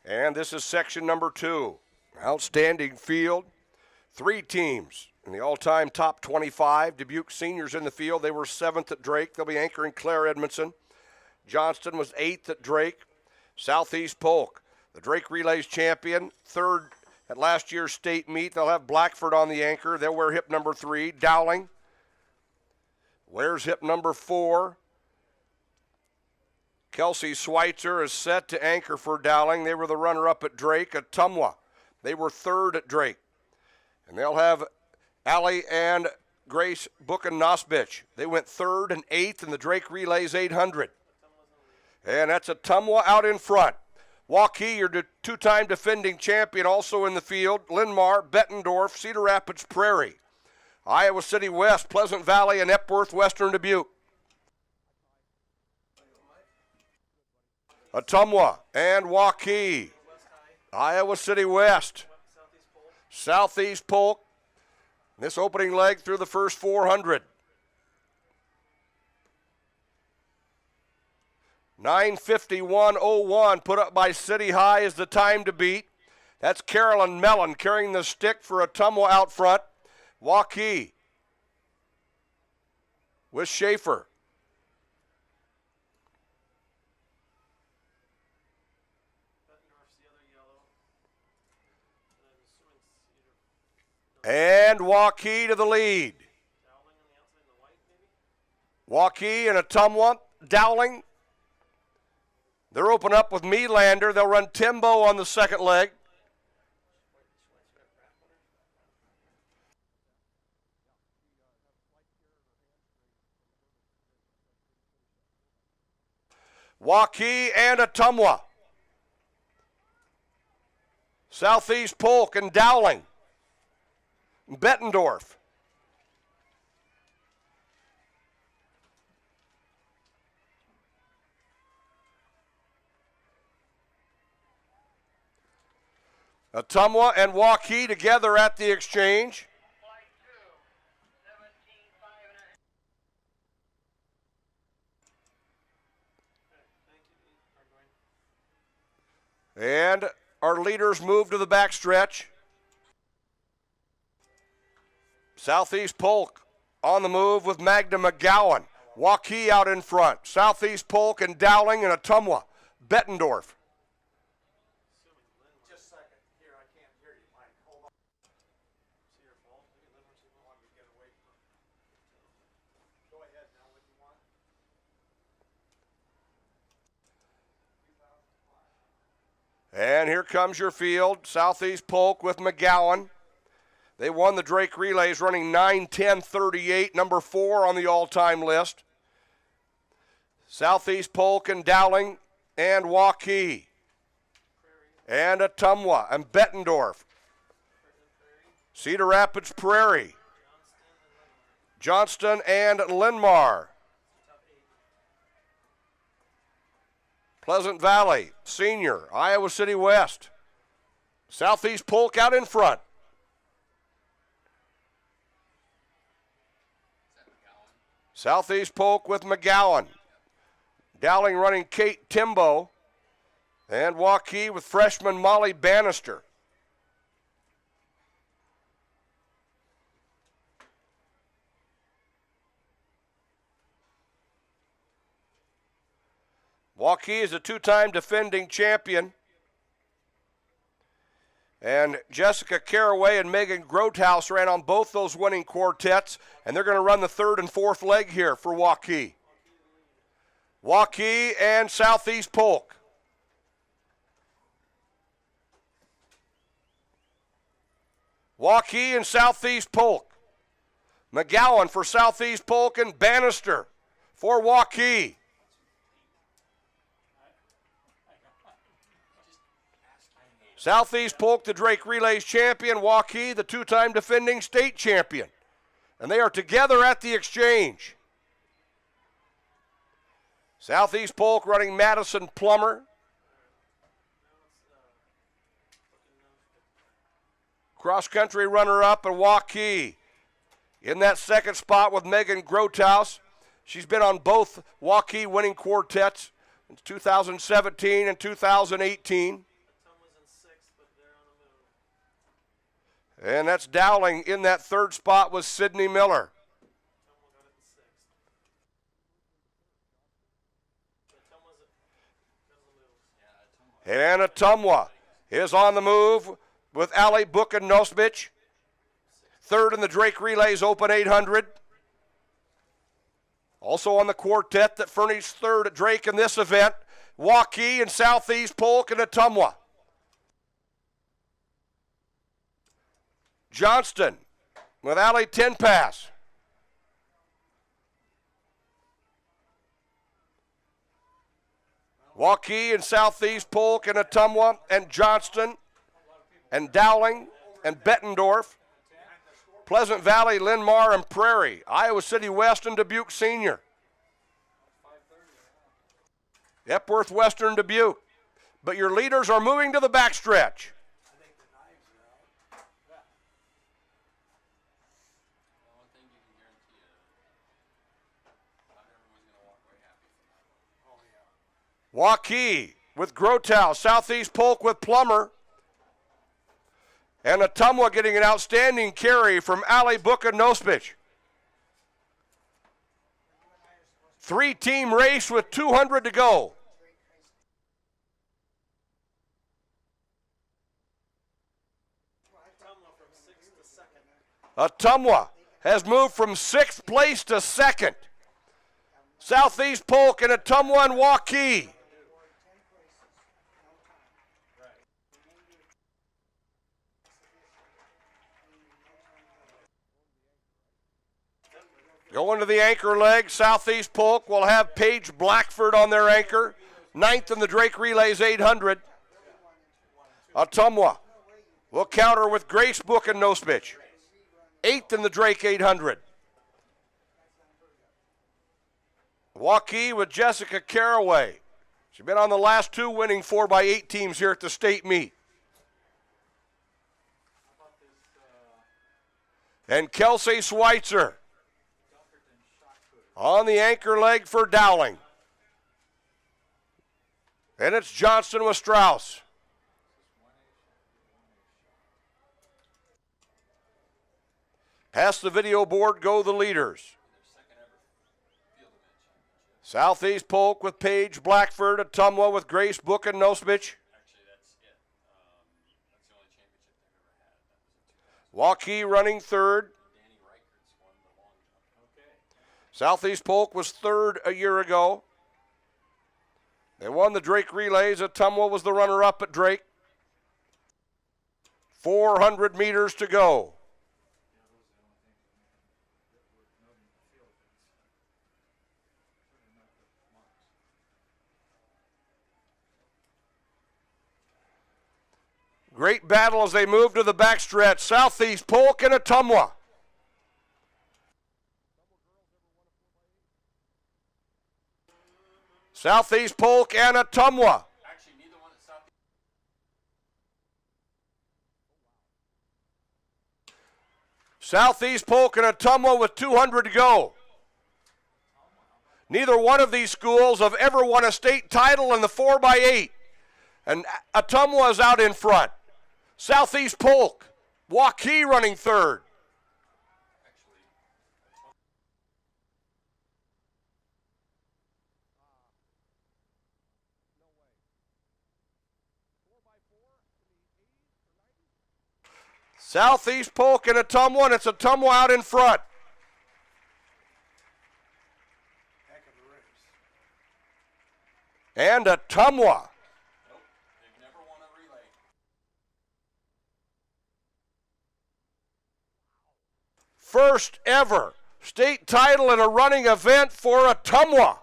And this is section number 2. Outstanding field. 3 teams in the all-time top 25. Dubuque seniors in the field. They were 7th at Drake. They'll be anchoring Claire Edmondson. Johnston was 8th at Drake. Southeast Polk, the Drake Relays champion, 3rd at last year's state meet. They'll have Blackford on the anchor. They'll wear hip number 3. Dowling wears hip number 4. Kelsey Schweitzer is set to anchor for Dowling. They were the runner-up at Drake. Ottumwa, they were 3rd at Drake. And they'll have Allie and Grace Buchan-Nosbich. They went 3rd and 8th in the Drake Relays 800. And that's Ottumwa out in front. Waukee, your 2-time defending champion, also in the field. Linmar, Bettendorf, Cedar Rapids Prairie. Iowa City West, Pleasant Valley, and Epworth, Western Dubuque. Ottumwa and Waukee. Iowa City West. Southeast Polk. This opening leg through the first 400. 9:51.01 put up by City High is the time to beat. That's Carolyn Mellon carrying the stick for Ottumwa out front. Waukee with Schaefer. And Waukee to the lead. Waukee and Ottumwa. Dowling. They're open up with Meadlander. They'll run Timbo on the second leg. Waukee and Ottumwa. Southeast Polk and Dowling. Bettendorf. Ottumwa and Waukee together at the exchange. And our leaders move to the backstretch. Southeast Polk on the move with Magda McGowan. Waukee out in front. Southeast Polk and Dowling and Ottumwa. Bettendorf. And here comes your field. Southeast Polk with McGowan. They won the Drake Relays running 9:10:38, number 4 on the all-time list. Southeast Polk and Dowling and Waukee. And Ottumwa and Bettendorf. Cedar Rapids Prairie. Johnston and Linmar. Pleasant Valley, Senior, Iowa City West. Southeast Polk out in front. Southeast Polk with McGowan. Dowling running Kate Timbo. And Waukee with freshman Molly Bannister. Waukee is a 2-time defending champion. And Jessica Caraway and Megan Grothaus ran on both those winning quartets, and they're going to run the 3rd and 4th leg here for Waukee. Waukee and Southeast Polk. Waukee and Southeast Polk. McGowan for Southeast Polk and Bannister for Waukee. Southeast Polk, the Drake Relays champion. Waukee, the 2-time defending state champion. And they are together at the exchange. Southeast Polk running Madison Plummer. Cross-country runner-up and Waukee in that second spot with Megan Grothaus. She's been on both Waukee winning quartets in 2017 and 2018. And that's Dowling in that third spot with Sidney Miller. And Ottumwa is on the move with Ali Buchanosbich. Third in the Drake Relays Open 800. Also on the quartet that furnished third at Drake in this event, Waukee and Southeast Polk and Ottumwa. Johnston with Ali 10 pass. Waukee and Southeast Polk and Ottumwa and Johnston and Dowling and Bettendorf. Pleasant Valley, Linn-Mar, and Prairie. Iowa City West and Dubuque Senior. Epworth Western Dubuque. But your leaders are moving to the backstretch. Waukee with Grotow, Southeast Polk with Plummer, and Ottumwa getting an outstanding carry from Ali Buchanosbich. Three-team race with 200 to go. Ottumwa has moved from 6th place to 2nd. Southeast Polk and Ottumwa and Waukee. Going to the anchor leg, Southeast Polk will have Paige Blackford on their anchor. 9th in the Drake Relays 800. Ottumwa will counter with Grace Buchanosbich. 8th in the Drake 800. Waukee with Jessica Caraway. She's been on the last two winning 4x8 teams here at the state meet. And Kelsey Schweitzer on the anchor leg for Dowling. And it's Johnston with Strauss. Past the video board go the leaders. Southeast Polk with Paige Blackford, Ottumwa with Grace Buchanosbich. Waukee running third. Southeast Polk was third a year ago. They won the Drake Relays. Ottumwa was the runner-up at Drake. 400 meters to go. Great battle as they move to the backstretch. Southeast Polk and Ottumwa. Southeast Polk and Ottumwa. Southeast Polk and Ottumwa with 200 to go. Neither one of these schools have ever won a state title in the 4x8. And Ottumwa is out in front. Southeast Polk, Waukee running third. Southeast Polk and Ottumwa, and it's Ottumwa out in front. And Ottumwa. First ever state title in a running event for Ottumwa.